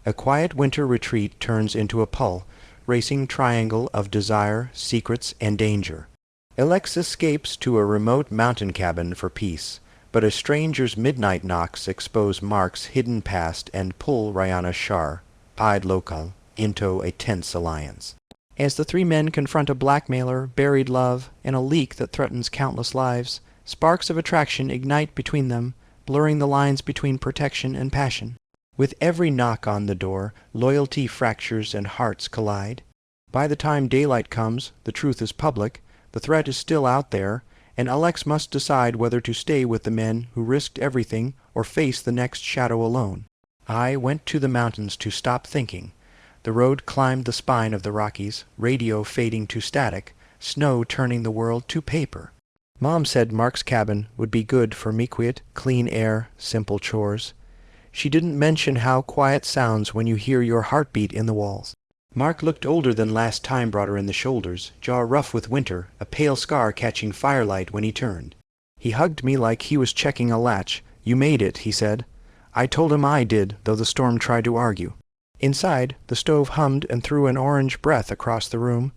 A quiet winter retreat turns into a pull, racing triangle of desire, secrets, and danger. Alex escapes to a remote mountain cabin for peace, but a stranger's midnight knocks expose Mark's hidden past and pull Rihanna Shar, pied local, into a tense alliance. As the three men confront a blackmailer, buried love, and a leak that threatens countless lives, sparks of attraction ignite between them, blurring the lines between protection and passion. With every knock on the door, loyalty fractures and hearts collide. By the time daylight comes, the truth is public, the threat is still out there, and Alex must decide whether to stay with the men who risked everything or face the next shadow alone. I went to the mountains to stop thinking. The road climbed the spine of the Rockies, radio fading to static, snow turning the world to paper. Mom said Mark's cabin would be good for mequiet, clean air, simple chores. She didn't mention how quiet sounds when you hear your heartbeat in the walls. Mark looked older than last time brought her in the shoulders, jaw rough with winter, a pale scar catching firelight when he turned. He hugged me like he was checking a latch. "You made it," he said. I told him I did, though the storm tried to argue. Inside, the stove hummed and threw an orange breath across the room.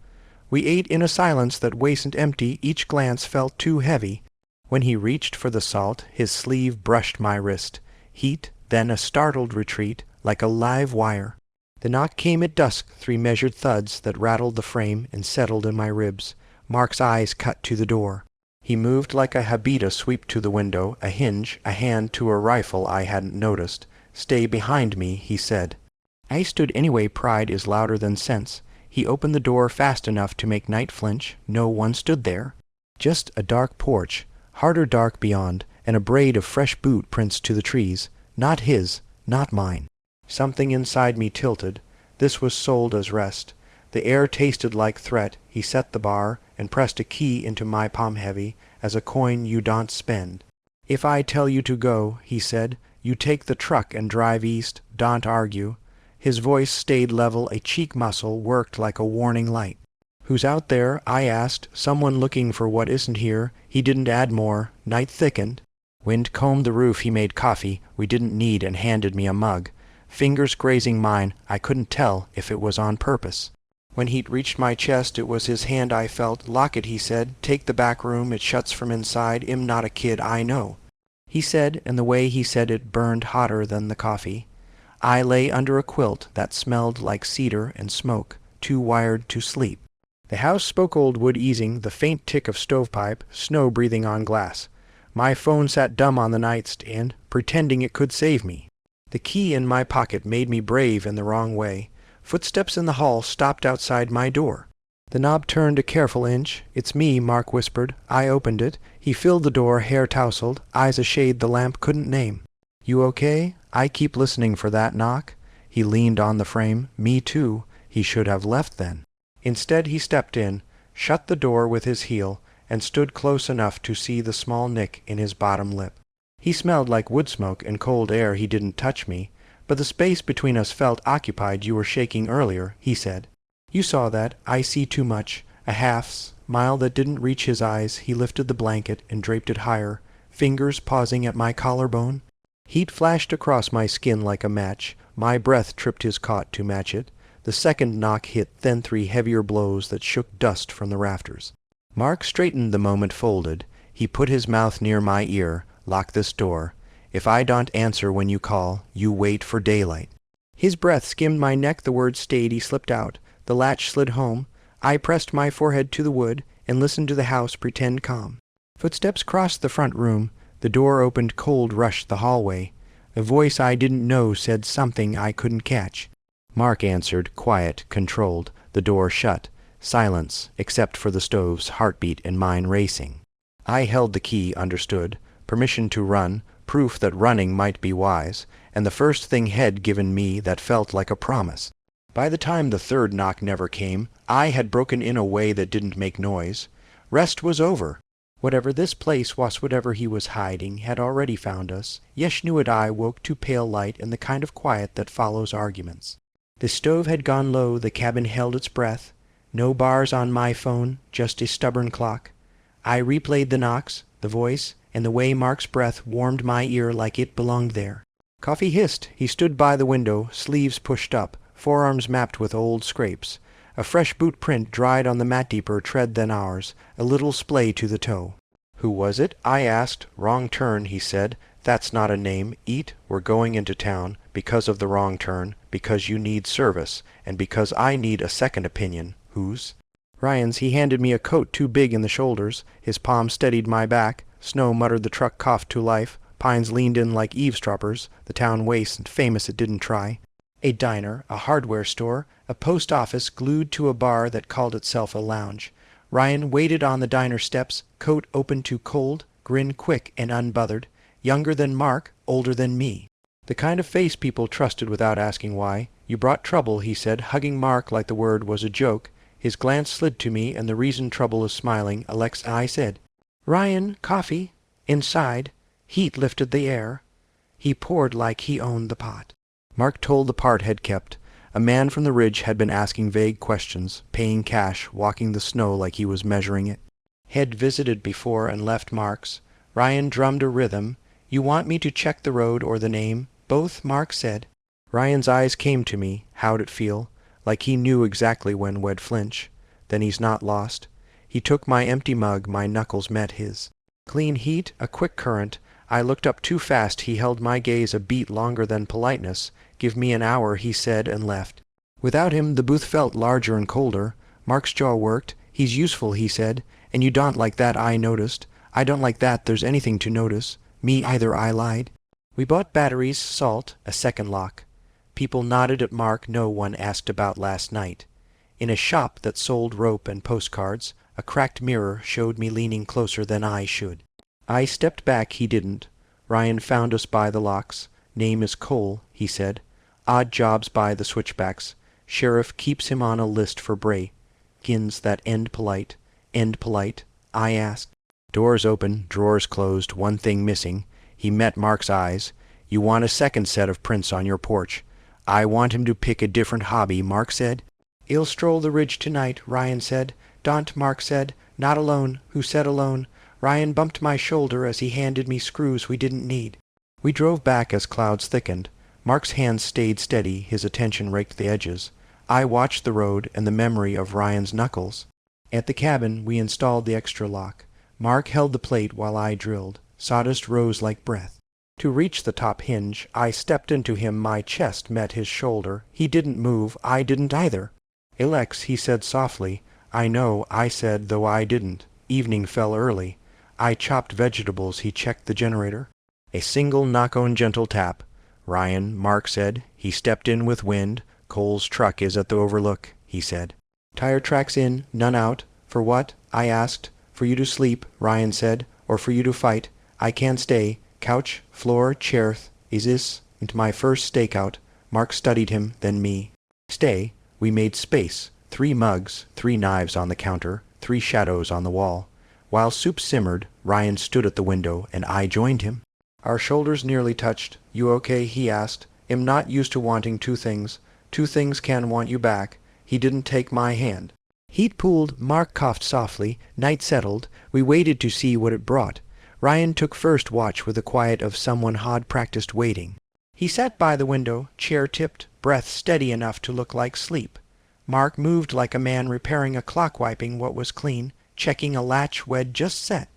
We ate in a silence that wasn't empty. Each glance felt too heavy. When he reached for the salt, his sleeve brushed my wrist. Heat, then a startled retreat, like a live wire. The knock came at dusk, 3 measured thuds that rattled the frame and settled in my ribs. Mark's eyes cut to the door. He moved like a habita sweep to the window, a hinge, a hand to a rifle I hadn't noticed. "Stay behind me," he said. I stood anyway. Pride is louder than sense. He opened the door fast enough to make night flinch. No one stood there. Just a dark porch, harder dark beyond, and a braid of fresh boot prints to the trees. Not his, not mine. Something inside me tilted. This was sold as rest. The air tasted like threat. He set the bar and pressed a key into my palm heavy as a coin you don't spend. "If I tell you to go," he said, "you take the truck and drive east. Don't argue." His voice stayed level. A cheek muscle worked like a warning light. "Who's out there?" I asked. "Someone looking for what isn't here." He didn't add more. Night thickened. Wind combed the roof. He made coffee we didn't need and handed me a mug. Fingers grazing mine, I couldn't tell if it was on purpose. When he'd reached my chest, it was his hand I felt. "Lock it," he said. "Take the back room. It shuts from inside. I'm not a kid, I know." He said, and the way he said it burned hotter than the coffee. I lay under a quilt that smelled like cedar and smoke, too wired to sleep. The house spoke old wood easing, the faint tick of stovepipe, snow breathing on glass. My phone sat dumb on the nightstand, pretending it could save me. The key in my pocket made me brave in the wrong way. Footsteps in the hall stopped outside my door. The knob turned a careful inch. "It's me," Mark whispered. I opened it. He filled the door, hair tousled, eyes a shade the lamp couldn't name. "You okay?" "I keep listening for that knock." He leaned on the frame. "Me too." He should have left then. Instead he stepped in, shut the door with his heel, and stood close enough to see the small nick in his bottom lip. He smelled like wood smoke and cold air. He didn't touch me, but the space between us felt occupied. "You were shaking earlier," he said. "You saw that. I see too much." A half-smile that didn't reach his eyes. He lifted the blanket and draped it higher, fingers pausing at my collarbone. Heat flashed across my skin like a match. My breath tripped his cot to match it. The second knock hit, then 3 heavier blows that shook dust from the rafters. Mark straightened the moment folded. He put his mouth near my ear. "Lock this door. If I don't answer when you call, you wait for daylight." His breath skimmed my neck. The words stayed. He slipped out. The latch slid home. I pressed my forehead to the wood and listened to the house pretend calm. Footsteps crossed the front room. The door opened. Cold rushed the hallway. A voice I didn't know said something I couldn't catch. Mark answered, quiet, controlled. The door shut. Silence, except for the stove's heartbeat and mine racing. I held the key, understood. Permission to run, proof that running might be wise, and the first thing had given me that felt like a promise. By the time the third knock never came, I had broken in a way that didn't make noise. Rest was over. Whatever this place was, whatever he was hiding, had already found us. Yesh knew it. I woke to pale light and the kind of quiet that follows arguments. The stove had gone low. The cabin held its breath. No bars on my phone, just a stubborn clock. I replayed the knocks, the voice, and the way Mark's breath warmed my ear like it belonged there. Coffee hissed. He stood by the window, sleeves pushed up, forearms mapped with old scrapes. A fresh boot print dried on the mat deeper tread than ours, a little splay to the toe. Who was it? I asked. Wrong turn, he said. That's not a name. Eat. We're going into town, because of the wrong turn, because you need service, and because I need a second opinion. Whose? Ryan's. He handed me a coat too big in the shoulders. His palm steadied my back. Snow muttered the truck coughed to life. Pines leaned in like eavesdroppers. The town waste, famous it didn't try. A diner, a hardware store, a post office glued to a bar that called itself a lounge. Ryan waited on the diner steps, coat open too cold, grin quick and unbothered. Younger than Mark, older than me. The kind of face people trusted without asking why. You brought trouble, he said, hugging Mark like the word was a joke. His glance slid to me, and the reason trouble is smiling. I said, Ryan, coffee. Inside. Heat lifted the air. He poured like he owned the pot. Mark told the part had kept. A man from the ridge had been asking vague questions, paying cash, walking the snow like he was measuring it. Head visited before and left Mark's. Ryan drummed a rhythm. You want me to check the road or the name? Both, Mark said. Ryan's eyes came to me. How'd it feel? Like he knew exactly when we'd flinch. Then he's not lost. He took my empty mug, my knuckles met his. Clean heat, a quick current. I looked up too fast. He held my gaze a beat longer than politeness. Give me an hour, he said, and left. Without him, the booth felt larger and colder. Mark's jaw worked. He's useful, he said. And you don't like that, I noticed. I don't like that there's anything to notice. Me either, I lied. We bought batteries, salt, a second lock. People nodded at Mark. No one asked about last night. In a shop that sold rope and postcards, a cracked mirror showed me leaning closer than I should. I stepped back. He didn't. Ryan found us by the locks. Name is Cole, he said. Odd jobs by the switchbacks. Sheriff keeps him on a list for Bray. Gins that end polite. End polite? I asked. Doors open, drawers closed, one thing missing. He met Mark's eyes. You want a second set of prints on your porch. I want him to pick a different hobby, Mark said. I'll stroll the ridge tonight, Ryan said. Don't, Mark said. Not alone. Who said alone? Ryan bumped my shoulder as he handed me screws we didn't need. We drove back as clouds thickened. Mark's hands stayed steady, his attention raked the edges. I watched the road and the memory of Ryan's knuckles. At the cabin, we installed the extra lock. Mark held the plate while I drilled. Sawdust rose like breath. To reach the top hinge, I stepped into him. My chest met his shoulder. He didn't move. I didn't either. Alex, he said softly. I know, I said, though I didn't. Evening fell early. I chopped vegetables. He checked the generator. A single knock-on gentle tap. Ryan, Mark said. He stepped in with wind. Cole's truck is at the overlook, he said. Tire tracks in, none out. For what? I asked. For you to sleep, Ryan said, or for you to fight. I can't stay. Couch, floor, chair. Is this? Into my first stakeout. Mark studied him, then me. Stay. We made space. 3 mugs, 3 knives on the counter, 3 shadows on the wall. While soup simmered, Ryan stood at the window, and I joined him. Our shoulders nearly touched. You okay? He asked. Am not used to wanting 2 things. 2 things can want you back. He didn't take my hand. Heat pooled. Mark coughed softly. Night settled. We waited to see what it brought. Ryan took first watch with the quiet of someone hard-practiced waiting. He sat by the window, chair tipped, breath steady enough to look like sleep. Mark moved like a man repairing a clock, wiping what was clean, checking a latch we'd just set.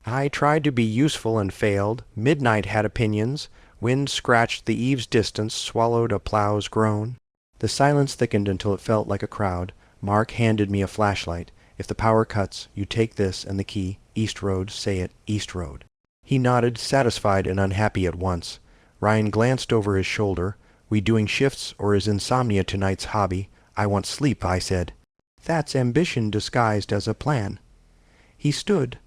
I tried to be useful and failed. Midnight had opinions. Wind scratched the eaves distance, swallowed a plow's groan. The silence thickened until it felt like a crowd. Mark handed me a flashlight. If the power cuts, you take this and the key. East Road, say it, East Road. He nodded, satisfied and unhappy at once. Ryan glanced over his shoulder. We doing shifts, or is insomnia tonight's hobby? I want sleep, I said. That's ambition disguised as a plan. He stood,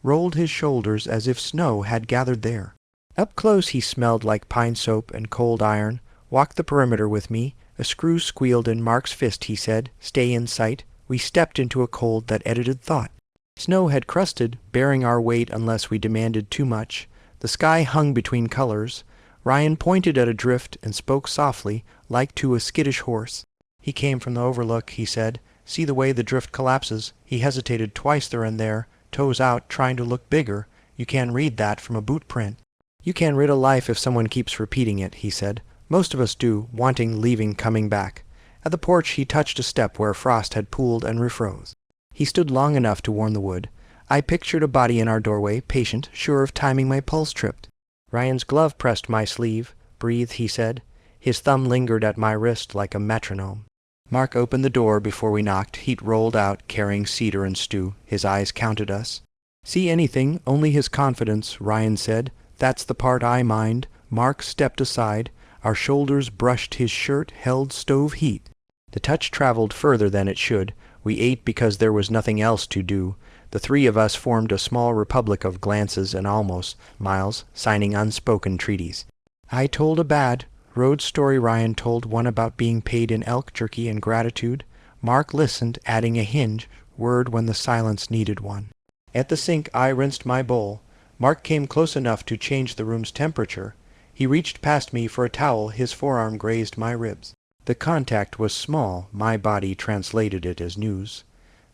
rolled his shoulders as if snow had gathered there. Up close he smelled like pine soap and cold iron. Walked the perimeter with me. A screw squealed in Mark's fist, he said. Stay in sight. We stepped into a cold that edited thought. Snow had crusted, bearing our weight unless we demanded too much. The sky hung between colors. Ryan pointed at a drift and spoke softly, like to a skittish horse. He came from the overlook, he said. See the way the drift collapses. He hesitated twice there and there, toes out, trying to look bigger. You can read that from a boot print. You can rid a life if someone keeps repeating it, he said. Most of us do, wanting, leaving, coming back. At the porch he touched a step where frost had pooled and refroze. He stood long enough to warm the wood. I pictured a body in our doorway, patient, sure of timing my pulse tripped. Ryan's glove pressed my sleeve. Breathe, he said. His thumb lingered at my wrist like a metronome. Mark opened the door before we knocked. Heat rolled out, carrying cedar and stew. His eyes counted us. See anything, only his confidence, Ryan said. That's the part I mind. Mark stepped aside. Our shoulders brushed his shirt, held stove heat. The touch traveled further than it should. We ate because there was nothing else to do. The three of us formed a small republic of glances and almost smiles, signing unspoken treaties. I told a bad road story. Ryan told one about being paid in elk jerky and gratitude. Mark listened, adding a hinge word when the silence needed one. At the sink I rinsed my bowl. Mark came close enough to change the room's temperature. He reached past me for a towel. His forearm grazed my ribs. The contact was small. My body translated it as news.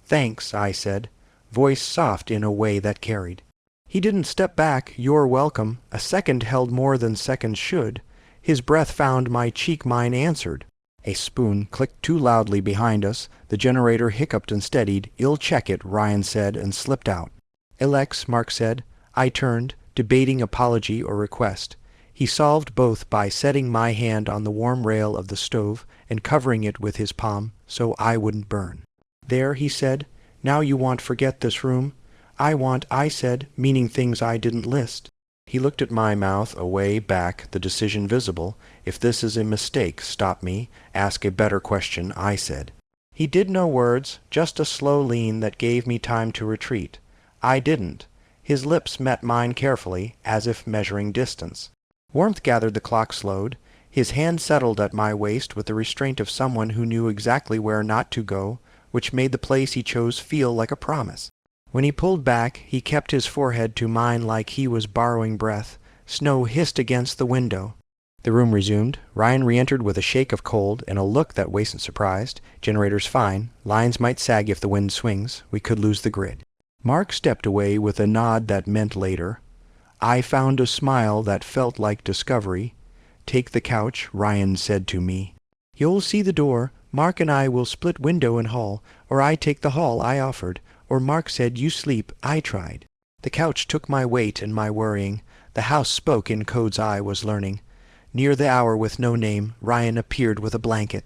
Thanks, I said, voice soft in a way that carried. He didn't step back. You're welcome. A second held more than seconds should. His breath found my cheek. Mine answered. A spoon clicked too loudly behind us. The generator hiccuped and steadied. I'll check it, Ryan said, and slipped out. Alex, Mark said. I turned, debating apology or request. He solved both by setting my hand on the warm rail of the stove and covering it with his palm so I wouldn't burn. There, he said. Now you want forget this room. I said, meaning things I didn't list. He looked at my mouth, away, back, the decision visible. If this is a mistake, stop me. Ask a better question, I said. He did no words, just a slow lean that gave me time to retreat. I didn't. His lips met mine carefully, as if measuring distance. Warmth gathered. The clock slowed. His hand settled at my waist with the restraint of someone who knew exactly where not to go, which made the place he chose feel like a promise. When he pulled back, he kept his forehead to mine like he was borrowing breath. Snow hissed against the window. The room resumed. Ryan re-entered with a shake of cold and a look that wasn't surprised. Generator's fine. Lines might sag if the wind swings. We could lose the grid. Mark stepped away with a nod that meant later. I found a smile that felt like discovery. Take the couch, Ryan said to me. You'll see the door. Mark and I will split window and hall, or I take the hall, I offered. Or Mark said, you sleep, I tried. The couch took my weight and my worrying. The house spoke in codes I was learning. Near the hour with no name, Ryan appeared with a blanket.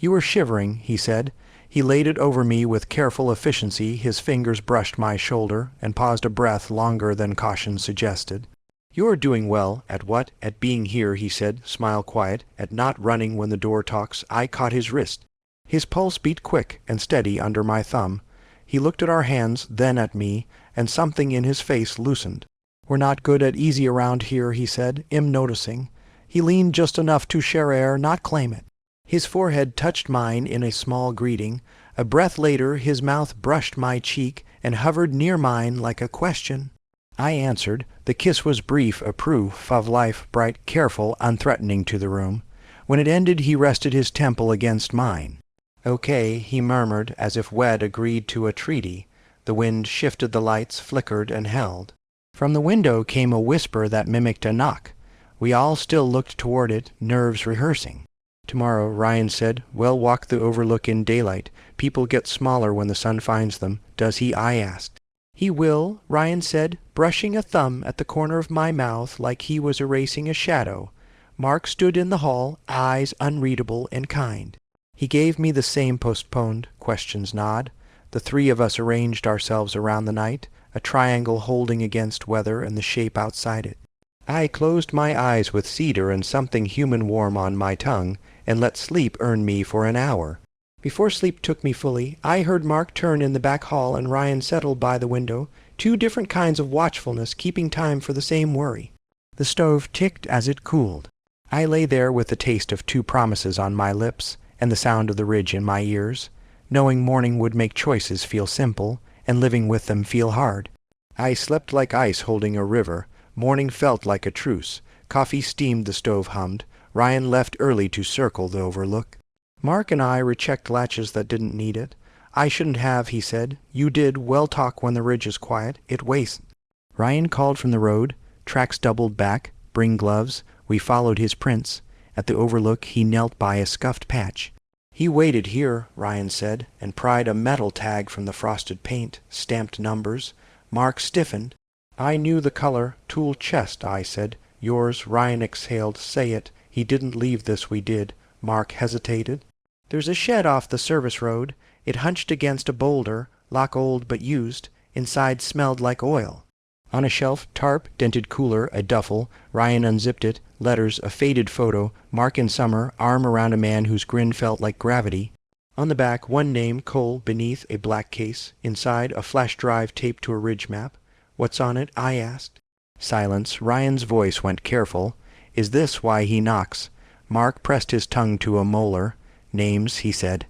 You were shivering, he said. He laid it over me with careful efficiency. His fingers brushed my shoulder and paused a breath longer than caution suggested. You're doing well. At what? At being here, he said, smile quiet. At not running when the door talks. I caught his wrist. His pulse beat quick and steady under my thumb. He looked at our hands, then at me, and something in his face loosened. We're not good at easy around here, he said, noticing. He leaned just enough to share air, not claim it. His forehead touched mine in a small greeting. A breath later, his mouth brushed my cheek and hovered near mine like a question. I answered. The kiss was brief, a proof of life, bright, careful, unthreatening to the room. When it ended, he rested his temple against mine. Okay, he murmured, as if wed agreed to a treaty. The wind shifted, the lights flickered and held. From the window came a whisper that mimicked a knock. We all still looked toward it, nerves rehearsing. Tomorrow, Ryan said, we'll walk the overlook in daylight. People get smaller when the sun finds them. Does he? I asked. He will, Ryan said, brushing a thumb at the corner of my mouth like he was erasing a shadow. Mark stood in the hall, eyes unreadable and kind. He gave me the same postponed questions nod. The three of us arranged ourselves around the night, a triangle holding against weather and the shape outside it. I closed my eyes with cedar and something human warm on my tongue, and let sleep earn me for an hour. Before sleep took me fully, I heard Mark turn in the back hall and Ryan settled by the window, two different kinds of watchfulness keeping time for the same worry. The stove ticked as it cooled. I lay there with the taste of two promises on my lips and the sound of the ridge in my ears, knowing morning would make choices feel simple and living with them feel hard. I slept like ice holding a river. Morning felt like a truce. Coffee steamed, the stove hummed. Ryan left early to circle the overlook. Mark and I rechecked latches that didn't need it. I shouldn't have, he said. You did. Well talk when the ridge is quiet. It wastes. Ryan called from the road. Tracks doubled back. Bring gloves. We followed his prints. At the overlook he knelt by a scuffed patch. He waited here, Ryan said, and pried a metal tag from the frosted paint, stamped numbers. Mark stiffened. I knew the color. Tool chest, I said. Yours, Ryan exhaled. Say it. He didn't leave this, we did. Mark hesitated. There's a shed off the service road. It hunched against a boulder, lock old but used. Inside smelled like oil. On a shelf, tarp, dented cooler, a duffel. Ryan unzipped it. Letters, a faded photo. Mark in summer, arm around a man whose grin felt like gravity. On the back, one name, Cole, beneath, a black case. Inside, a flash drive taped to a ridge map. What's on it? I asked. Silence. Ryan's voice went careful. Is this why he knocks? Mark pressed his tongue to a molar. Names, he said.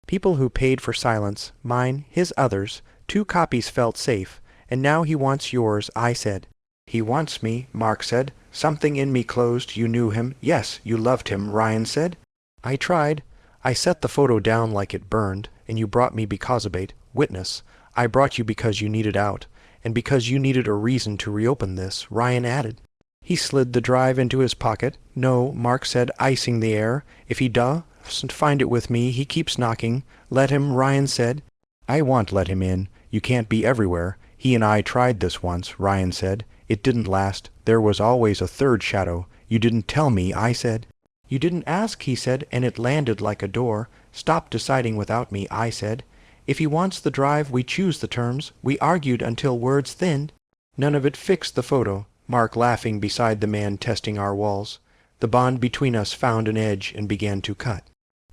People who paid for silence. Mine, his, others. 2 copies felt safe. And now he wants yours, I said. He wants me, Mark said. Something in me closed. You knew him. Yes, you loved him, Ryan said. I tried. I set the photo down like it burned, and you brought me because of it. Witness. I brought you because you needed out, and because you needed a reason to reopen this, Ryan added. He slid the drive into his pocket. No, Mark said, icing the air. If he doesn't find it with me, he keeps knocking. Let him, Ryan said. I won't let him in. You can't be everywhere. He and I tried this once, Ryan said. It didn't last. There was always a third shadow. You didn't tell me, I said. You didn't ask, he said, and it landed like a door. Stop deciding without me, I said. If he wants the drive, we choose the terms. We argued until words thinned. None of it fixed the photo, Mark laughing beside the man testing our walls. The bond between us found an edge and began to cut.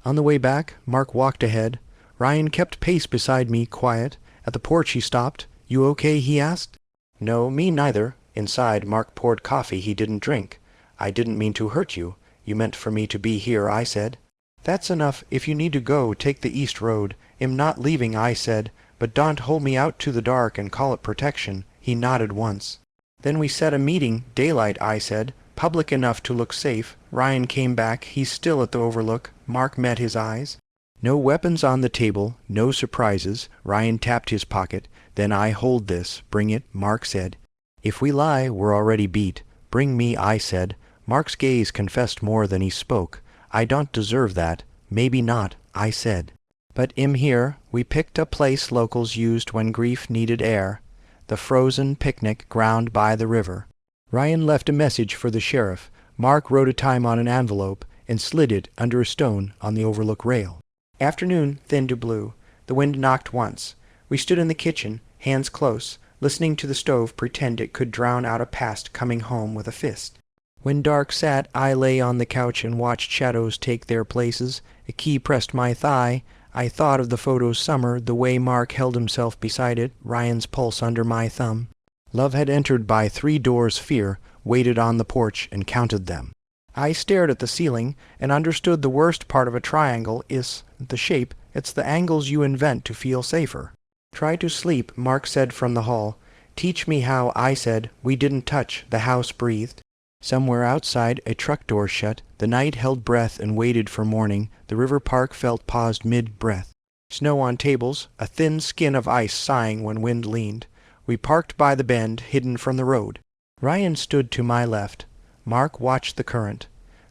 On the way back, Mark walked ahead. Ryan kept pace beside me, quiet. At the porch he stopped. You okay? He asked. No, me neither. Inside, Mark poured coffee he didn't drink. I didn't mean to hurt you. You meant for me to be here, I said. That's enough. If you need to go, take the east road. Am not leaving, I said, but don't hold me out to the dark and call it protection. He nodded once. Then we set a meeting, daylight, I said, public enough to look safe. Ryan came back. He's still at the overlook. Mark met his eyes. No weapons on the table, no surprises. Ryan tapped his pocket. Then I hold this. Bring it, Mark said. If we lie, we're already beat. Bring me, I said. Mark's gaze confessed more than he spoke. I don't deserve that. Maybe not, I said. But here, we picked a place locals used when grief needed air. The frozen picnic ground by the river. Ryan left a message for the sheriff. Mark wrote a time on an envelope and slid it under a stone on the overlook rail. Afternoon, thin to blue. The wind knocked once. We stood in the kitchen, hands close, listening to the stove pretend it could drown out a past coming home with a fist. When dark sat, I lay on the couch and watched shadows take their places. A key pressed my thigh. I thought of the photo's summer, the way Mark held himself beside it, Ryan's pulse under my thumb. Love had entered by 3 doors, fear, waited on the porch and counted them. I stared at the ceiling and understood the worst part of a triangle is the shape. It's the angles you invent to feel safer. Try to sleep, Mark said from the hall. Teach me how, I said. We didn't touch. The house breathed. Somewhere outside, a truck door shut. The night held breath and waited for morning. The river park felt paused mid-breath. Snow on tables, a thin skin of ice sighing when wind leaned. We parked by the bend, hidden from the road. Ryan stood to my left. Mark watched the current.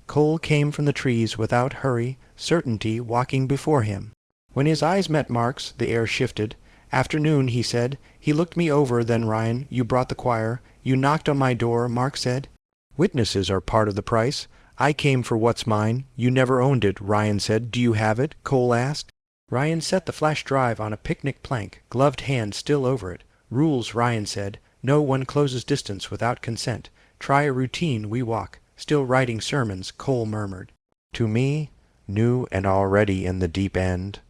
Cole came from the trees without hurry, certainty walking before him. When his eyes met Mark's, the air shifted. Afternoon, he said. He looked me over, then Ryan, you brought the choir. You knocked on my door, Mark said. Witnesses are part of the price. I came for what's mine. You never owned it, Ryan said. Do you have it? Cole asked. Ryan set the flash drive on a picnic plank, gloved hand still over it. Rules, Ryan said. No one closes distance without consent. Try a routine, we walk. Still writing sermons, Cole murmured. To me, new and already in the deep end.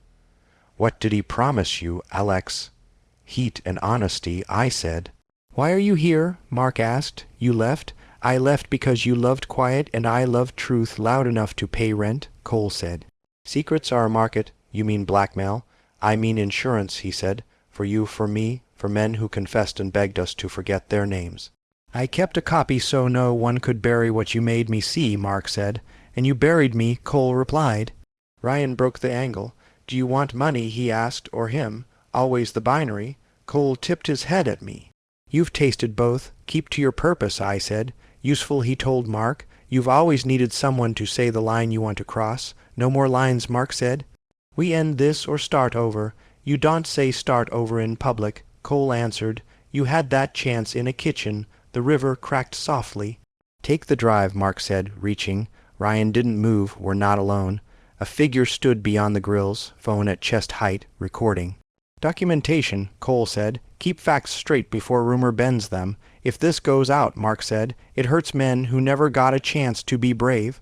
What did he promise you, Alex? Heat and honesty, I said. Why are you here? Mark asked. You left? I left because you loved quiet and I loved truth loud enough to pay rent, Cole said. Secrets are a market. You mean blackmail? I mean insurance, he said. For you, for me, for men who confessed and begged us to forget their names. I kept a copy so no one could bury what you made me see, Mark said. And you buried me, Cole replied. Ryan broke the angle. Do you want money, he asked, or him? Always the binary. Cole tipped his head at me. You've tasted both. Keep to your purpose, I said. Useful, he told Mark. You've always needed someone to say the line you want to cross. No more lines, Mark said. We end this or start over. You don't say start over in public, Cole answered. You had that chance in a kitchen. The river cracked softly. Take the drive, Mark said, reaching. Ryan didn't move. We're not alone. A figure stood beyond the grills, phone at chest height, recording. Documentation, Cole said. Keep facts straight before rumor bends them. If this goes out, Mark said, it hurts men who never got a chance to be brave.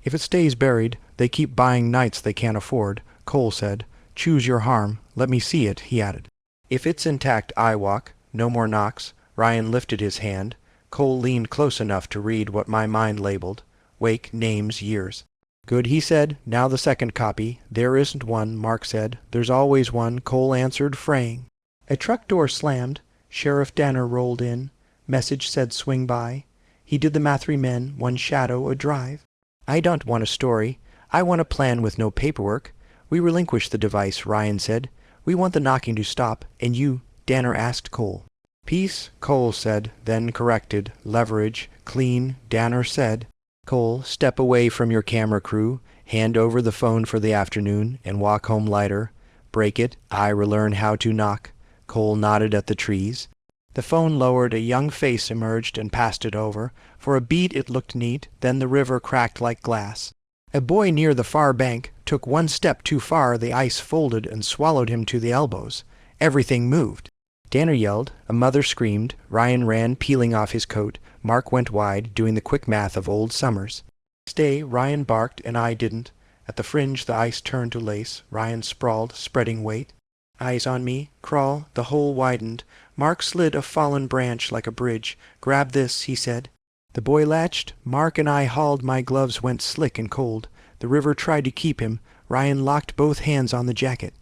If it stays buried, they keep buying nights they can't afford, Cole said. Choose your harm. Let me see it, he added. If it's intact, I walk. No more knocks. Ryan lifted his hand. Cole leaned close enough to read what my mind labeled. Wake, names, years. Good, he said. Now the second copy. There isn't one, Mark said. There's always one, Cole answered, fraying. A truck door slammed. Sheriff Danner rolled in. Message said swing by. He did the Mathry men, one shadow, a drive. I don't want a story. I want a plan with no paperwork. We relinquish the device, Ryan said. We want the knocking to stop, and you, Danner asked Cole. Peace, Cole said, then corrected. Leverage, clean, Danner said. Cole, step away from your camera crew, hand over the phone for the afternoon, and walk home lighter. Break it, I relearn how to knock. Cole nodded at the trees. The phone lowered, a young face emerged and passed it over. For a beat it looked neat, then the river cracked like glass. A boy near the far bank took one step too far, the ice folded and swallowed him to the elbows. Everything moved. Danner yelled, a mother screamed, Ryan ran, peeling off his coat. Mark went wide, doing the quick math of old summers. Stay, Ryan barked, and I didn't. At the fringe the ice turned to lace. Ryan sprawled, spreading weight. Eyes on me, crawl, the hole widened. Mark slid a fallen branch like a bridge. Grab this, he said. The boy latched. Mark and I hauled. My gloves went slick and cold. The river tried to keep him. Ryan locked both hands on the jacket.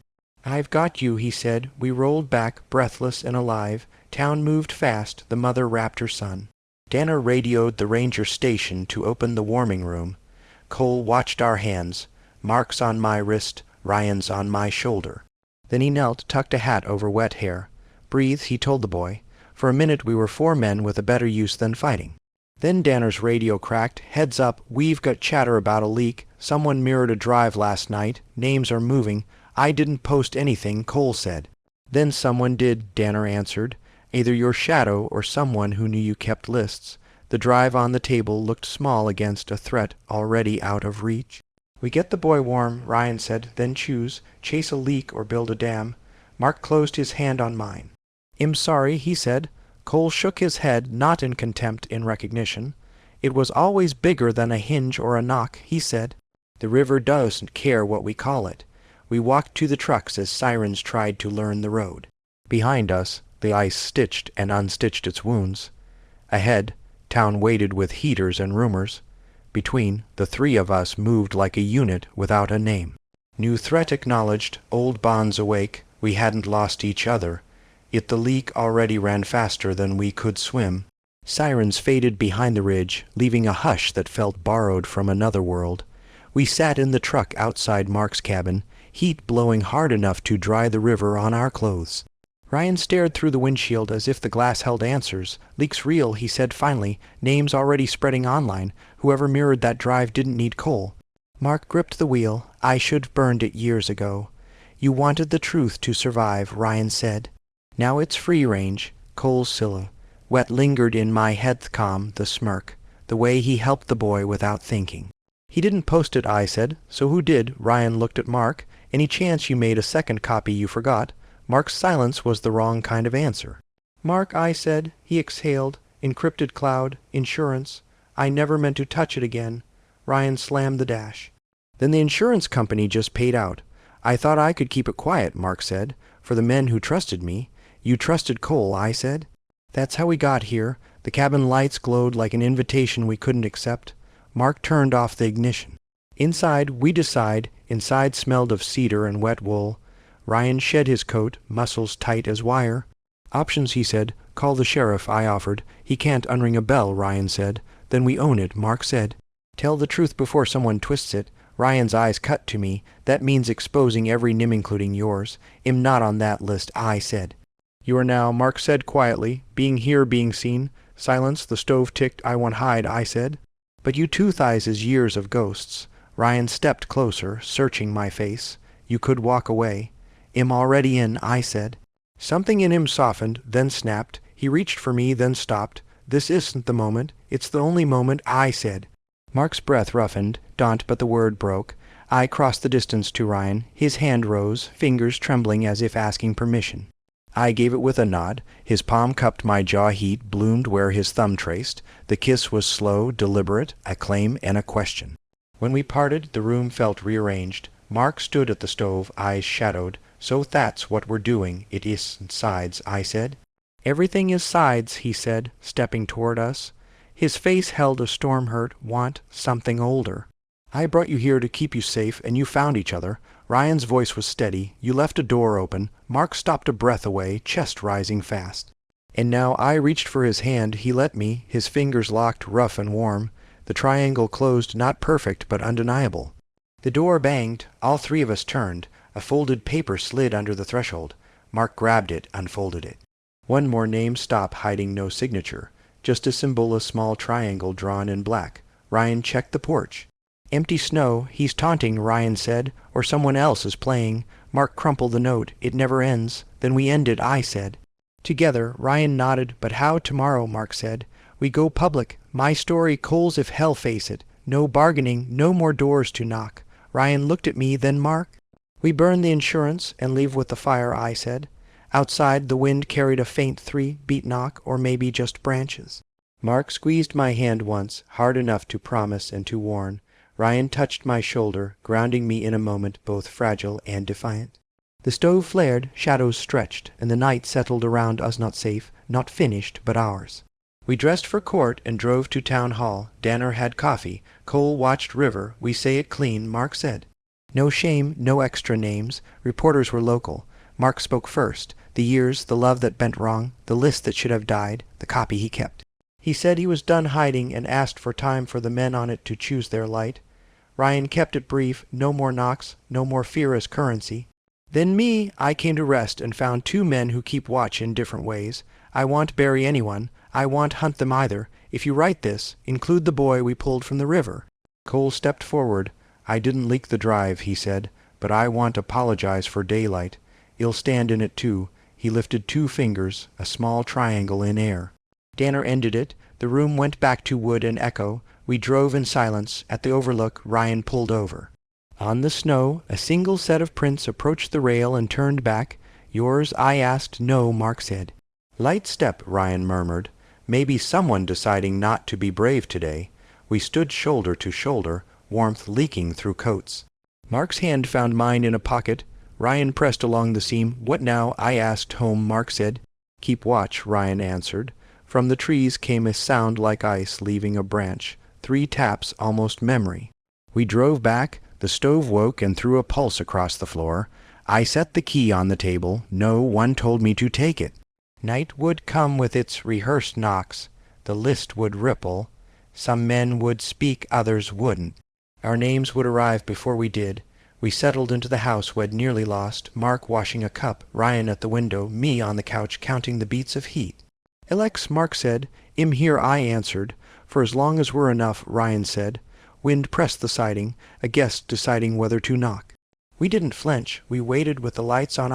I've got you, he said. We rolled back, breathless and alive. Town moved fast. The mother wrapped her son. Danner radioed the ranger station to open the warming room. Cole watched our hands. Mark's on my wrist, Ryan's on my shoulder. Then he knelt, tucked a hat over wet hair. Breathe, he told the boy. For a minute we were 4 men with a better use than fighting. Then Danner's radio cracked. Heads up, we've got chatter about a leak. Someone mirrored a drive last night. Names are moving. I didn't post anything, Cole said. Then someone did, Danner answered. Either your shadow or someone who knew you kept lists. The drive on the table looked small against a threat already out of reach. We get the boy warm, Ryan said, then choose. Chase a leak or build a dam. Mark closed his hand on mine. I'm sorry, he said. Cole shook his head, not in contempt, in recognition. It was always bigger than a hinge or a knock, he said. The river doesn't care what we call it. We walked to the trucks as sirens tried to learn the road. Behind us, the ice stitched and unstitched its wounds. Ahead, town waited with heaters and rumors. Between, the 3 of us moved like a unit without a name. New threat acknowledged, old bonds awake. We hadn't lost each other. Yet the leak already ran faster than we could swim. Sirens faded behind the ridge, leaving a hush that felt borrowed from another world. We sat in the truck outside Mark's cabin, heat blowing hard enough to dry the river on our clothes. Ryan stared through the windshield as if the glass held answers. Leak's real, he said finally. Names already spreading online. Whoever mirrored that drive didn't need coal. Mark gripped the wheel. I should've burned it years ago. You wanted the truth to survive, Ryan said. Now it's free range. Cole's silhouette. Wet lingered in my headcom, the smirk. The way he helped the boy without thinking. He didn't post it, I said. So who did? Ryan looked at Mark. Any chance you made a second copy you forgot? Mark's silence was the wrong kind of answer. Mark, I said. He exhaled. Encrypted cloud. Insurance. I never meant to touch it again. Ryan slammed the dash. Then the insurance company just paid out. I thought I could keep it quiet, Mark said. For the men who trusted me. You trusted Cole, I said. That's how we got here. The cabin lights glowed like an invitation we couldn't accept. Mark turned off the ignition. Inside, we decide. Inside smelled of cedar and wet wool. Ryan shed his coat, muscles tight as wire. Options, he said. Call the sheriff, I offered. He can't unring a bell, Ryan said. Then we own it, Mark said. Tell the truth before someone twists it. Ryan's eyes cut to me. That means exposing every name including yours. I'm not on that list, I said. You are now, Mark said quietly. Being here, being seen. Silence, the stove ticked. I want hide, I said. But you two thighs is years of ghosts. Ryan stepped closer, searching my face. You could walk away. "I'm already in," I said. Something in him softened, then snapped. He reached for me, then stopped. "This isn't the moment. It's the only moment," I said. Mark's breath roughened, daunt, but the word broke. I crossed the distance to Ryan. His hand rose, fingers trembling as if asking permission. I gave it with a nod. His palm cupped my jaw, heat bloomed where his thumb traced. The kiss was slow, deliberate, a claim and a question. When we parted, the room felt rearranged. Mark stood at the stove, eyes shadowed. "So that's what we're doing. It isn't sides," I said. "Everything is sides," he said, stepping toward us. His face held a storm-hurt want, something older. "I brought you here to keep you safe, and you found each other." Ryan's voice was steady. "You left a door open." Mark stopped a breath away, chest rising fast. And now I reached for his hand. He let me, his fingers locked, rough and warm. The triangle closed, not perfect, but undeniable. The door banged. All three of us turned. A folded paper slid under the threshold. Mark grabbed it, unfolded it. One more name, stop, hiding no signature. Just a symbol, a small triangle drawn in black. Ryan checked the porch. "Empty snow." "He's taunting," Ryan said. "Or someone else is playing." Mark crumpled the note. "It never ends." "Then we end it," I said. Together, Ryan nodded. "But how tomorrow?" Mark said. "We go public. My story, coals if hell face it. No bargaining, no more doors to knock." Ryan looked at me, then Mark. "We burn the insurance and leave with the fire," I said. Outside, the wind carried a faint 3-beat knock, or maybe just branches. Mark squeezed my hand once, hard enough to promise and to warn. Ryan touched my shoulder, grounding me in a moment, both fragile and defiant. The stove flared, shadows stretched, and the night settled around us, not safe, not finished, but ours. We dressed for court and drove to town hall. Danner had coffee. Cole watched river. "We say it clean," Mark said. No shame, no extra names. Reporters were local. Mark spoke first. The years, the love that bent wrong, the list that should have died, the copy he kept. He said he was done hiding and asked for time for the men on it to choose their light. Ryan kept it brief. No more knocks, no more fear as currency. Then me, I came to rest and found 2 men who keep watch in different ways. I want bury anyone. I want hunt them either. If you write this, include the boy we pulled from the river. Cole stepped forward. "I didn't leak the drive," he said, "but I want apologize for daylight. You'll stand in it too." He lifted 2 fingers, a small triangle in air. Danner ended it. The room went back to wood and echo. We drove in silence. At the overlook, Ryan pulled over. On the snow, a single set of prints approached the rail and turned back. "Yours?" I asked. "No," Mark said. "Light step," Ryan murmured. Maybe someone deciding not to be brave today. We stood shoulder to shoulder, warmth leaking through coats. Mark's hand found mine in a pocket. Ryan pressed along the seam. "What now?" I asked. "Home," Mark said. "Keep watch," Ryan answered. From the trees came a sound like ice leaving a branch. 3 taps, almost memory. We drove back. The stove woke and threw a pulse across the floor. I set the key on the table. No one told me to take it. Night would come with its rehearsed knocks. The list would ripple. Some men would speak, others wouldn't. Our names would arrive before we did. We settled into the house we'd nearly lost. Mark washing a cup, Ryan at the window, me on the couch counting the beats of heat. "Alex," Mark said. "I'm here," I answered. "For as long as we're enough," Ryan said. Wind pressed the siding, a guest deciding whether to knock. We didn't flinch. We waited with the lights on